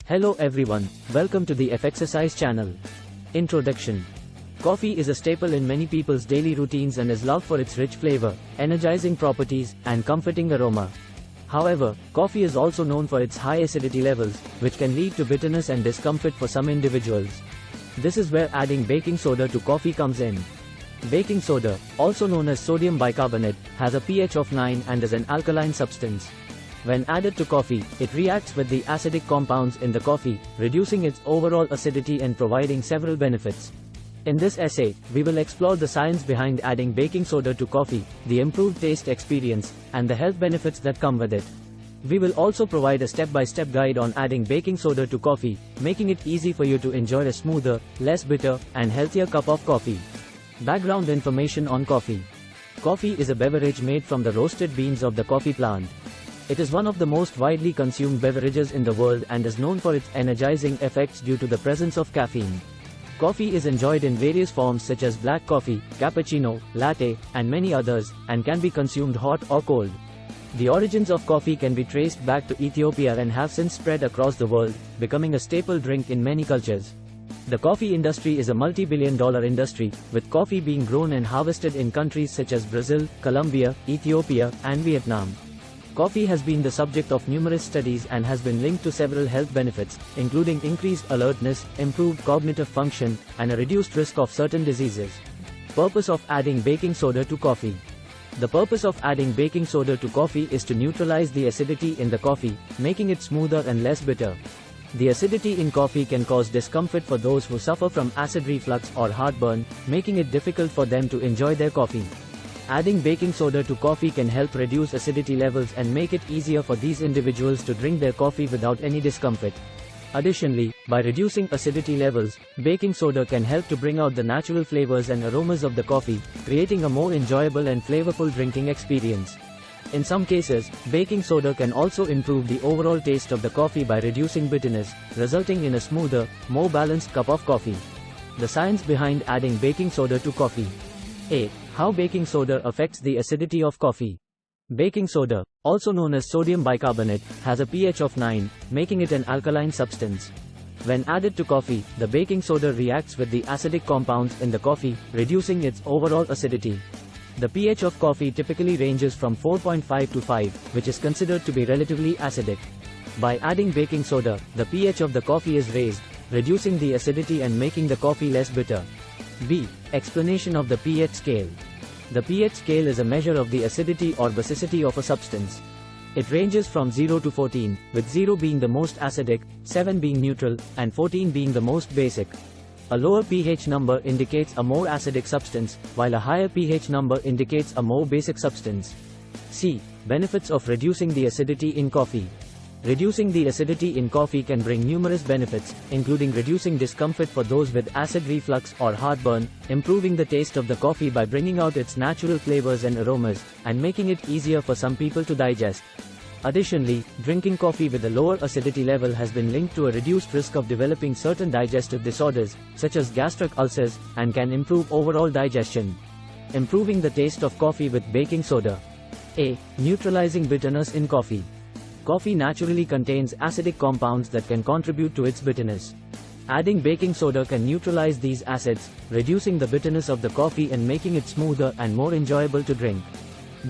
Hello everyone, welcome to the Fxercise channel. Introduction. Coffee is a staple in many people's daily routines and is loved for its rich flavor, energizing properties, and comforting aroma. However, coffee is also known for its high acidity levels, which can lead to bitterness and discomfort for some individuals. This is where adding baking soda to coffee comes in. Baking soda, also known as sodium bicarbonate, has a pH of 9 and is an alkaline substance. When added to coffee, it reacts with the acidic compounds in the coffee, reducing its overall acidity and providing several benefits. In this essay, we will explore the science behind adding baking soda to coffee, the improved taste experience, and the health benefits that come with it. We will also provide a step-by-step guide on adding baking soda to coffee, making it easy for you to enjoy a smoother, less bitter, and healthier cup of coffee. Background information on coffee. Coffee is a beverage made from the roasted beans of the coffee plant. It is one of the most widely consumed beverages in the world and is known for its energizing effects due to the presence of caffeine. Coffee is enjoyed in various forms such as black coffee, cappuccino, latte, and many others, and can be consumed hot or cold. The origins of coffee can be traced back to Ethiopia and have since spread across the world, becoming a staple drink in many cultures. The coffee industry is a multi-billion-dollar industry, with coffee being grown and harvested in countries such as Brazil, Colombia, Ethiopia, and Vietnam. Coffee has been the subject of numerous studies and has been linked to several health benefits, including increased alertness, improved cognitive function, and a reduced risk of certain diseases. Purpose of adding baking soda to coffee. The purpose of adding baking soda to coffee is to neutralize the acidity in the coffee, making it smoother and less bitter. The acidity in coffee can cause discomfort for those who suffer from acid reflux or heartburn, making it difficult for them to enjoy their coffee. Adding baking soda to coffee can help reduce acidity levels and make it easier for these individuals to drink their coffee without any discomfort. Additionally, by reducing acidity levels, baking soda can help to bring out the natural flavors and aromas of the coffee, creating a more enjoyable and flavorful drinking experience. In some cases, baking soda can also improve the overall taste of the coffee by reducing bitterness, resulting in a smoother, more balanced cup of coffee. The science behind adding baking soda to coffee. A. How baking soda affects the acidity of coffee. Baking soda, also known as sodium bicarbonate, has a pH of 9, making it an alkaline substance. When added to coffee, the baking soda reacts with the acidic compounds in the coffee, reducing its overall acidity. The pH of coffee typically ranges from 4.5 to 5, which is considered to be relatively acidic. By adding baking soda, the pH of the coffee is raised, reducing the acidity and making the coffee less bitter. B. Explanation of the pH scale. The pH scale is a measure of the acidity or basicity of a substance. It ranges from 0 to 14, with 0 being the most acidic, 7 being neutral, and 14 being the most basic. A lower pH number indicates a more acidic substance, while a higher pH number indicates a more basic substance. C. Benefits of reducing the acidity in coffee. Reducing the acidity in coffee can bring numerous benefits, including reducing discomfort for those with acid reflux or heartburn, improving the taste of the coffee by bringing out its natural flavors and aromas, and making it easier for some people to digest. Additionally, drinking coffee with a lower acidity level has been linked to a reduced risk of developing certain digestive disorders, such as gastric ulcers, and can improve overall digestion. Improving the taste of coffee with baking soda. A. Neutralizing bitterness in coffee. Coffee naturally contains acidic compounds that can contribute to its bitterness. Adding baking soda can neutralize these acids, reducing the bitterness of the coffee and making it smoother and more enjoyable to drink.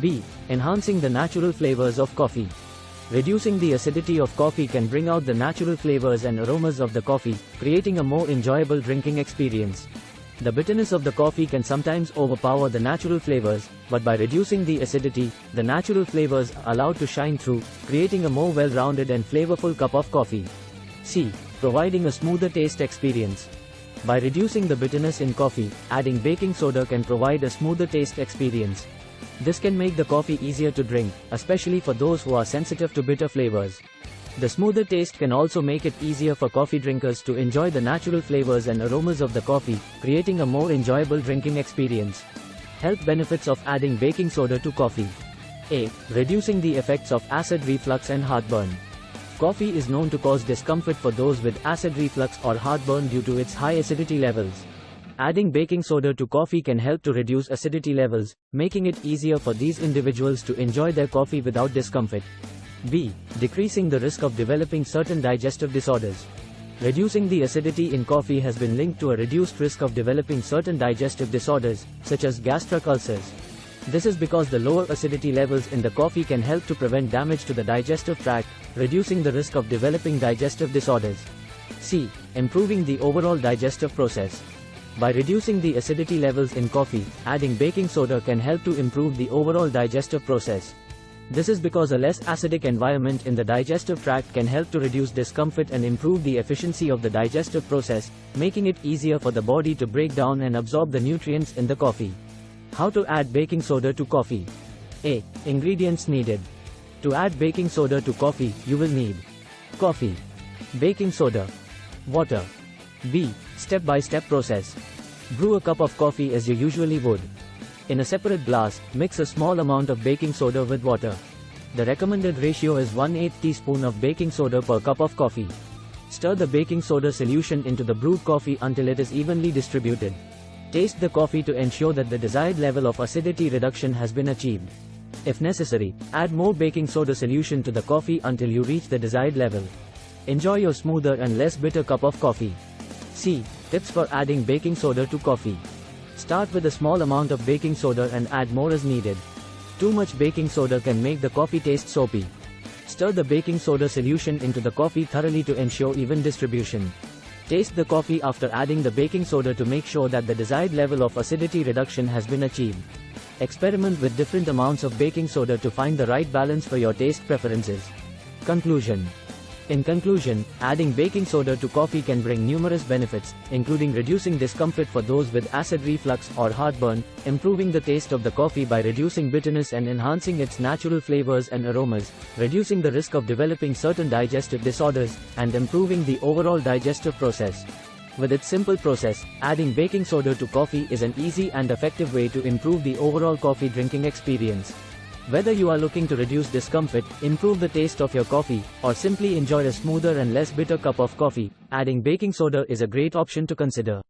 B. Enhancing the natural flavors of coffee. Reducing the acidity of coffee can bring out the natural flavors and aromas of the coffee, creating a more enjoyable drinking experience. The bitterness of the coffee can sometimes overpower the natural flavors, but by reducing the acidity, the natural flavors are allowed to shine through, creating a more well-rounded and flavorful cup of coffee. C. Providing a smoother taste experience. By reducing the bitterness in coffee, adding baking soda can provide a smoother taste experience. This can make the coffee easier to drink, especially for those who are sensitive to bitter flavors. The smoother taste can also make it easier for coffee drinkers to enjoy the natural flavors and aromas of the coffee, creating a more enjoyable drinking experience. Health benefits of adding baking soda to coffee. A. Reducing the effects of acid reflux and heartburn. Coffee is known to cause discomfort for those with acid reflux or heartburn due to its high acidity levels. Adding baking soda to coffee can help to reduce acidity levels, making it easier for these individuals to enjoy their coffee without discomfort. B. Decreasing the risk of developing certain digestive disorders. Reducing the acidity in coffee has been linked to a reduced risk of developing certain digestive disorders, such as gastric ulcers. This is because the lower acidity levels in the coffee can help to prevent damage to the digestive tract, reducing the risk of developing digestive disorders. C. Improving the overall digestive process. By reducing the acidity levels in coffee, adding baking soda can help to improve the overall digestive process. This is because a less acidic environment in the digestive tract can help to reduce discomfort and improve the efficiency of the digestive process, making it easier for the body to break down and absorb the nutrients in the coffee. How to add baking soda to coffee? A. Ingredients needed. To add baking soda to coffee, you will need coffee, baking soda, water. B. Step-by-step process. Brew a cup of coffee as you usually would. In a separate glass, mix a small amount of baking soda with water. The recommended ratio is 1/8 teaspoon of baking soda per cup of coffee. Stir the baking soda solution into the brewed coffee until it is evenly distributed. Taste the coffee to ensure that the desired level of acidity reduction has been achieved. If necessary, add more baking soda solution to the coffee until you reach the desired level. Enjoy your smoother and less bitter cup of coffee. C. Tips for adding baking soda to coffee. Start with a small amount of baking soda and add more as needed. Too much baking soda can make the coffee taste soapy. Stir the baking soda solution into the coffee thoroughly to ensure even distribution. Taste the coffee after adding the baking soda to make sure that the desired level of acidity reduction has been achieved. Experiment with different amounts of baking soda to find the right balance for your taste preferences. Conclusion. In conclusion, adding baking soda to coffee can bring numerous benefits, including reducing discomfort for those with acid reflux or heartburn, improving the taste of the coffee by reducing bitterness and enhancing its natural flavors and aromas, reducing the risk of developing certain digestive disorders, and improving the overall digestive process. With its simple process, adding baking soda to coffee is an easy and effective way to improve the overall coffee drinking experience. Whether you are looking to reduce discomfort, improve the taste of your coffee, or simply enjoy a smoother and less bitter cup of coffee, adding baking soda is a great option to consider.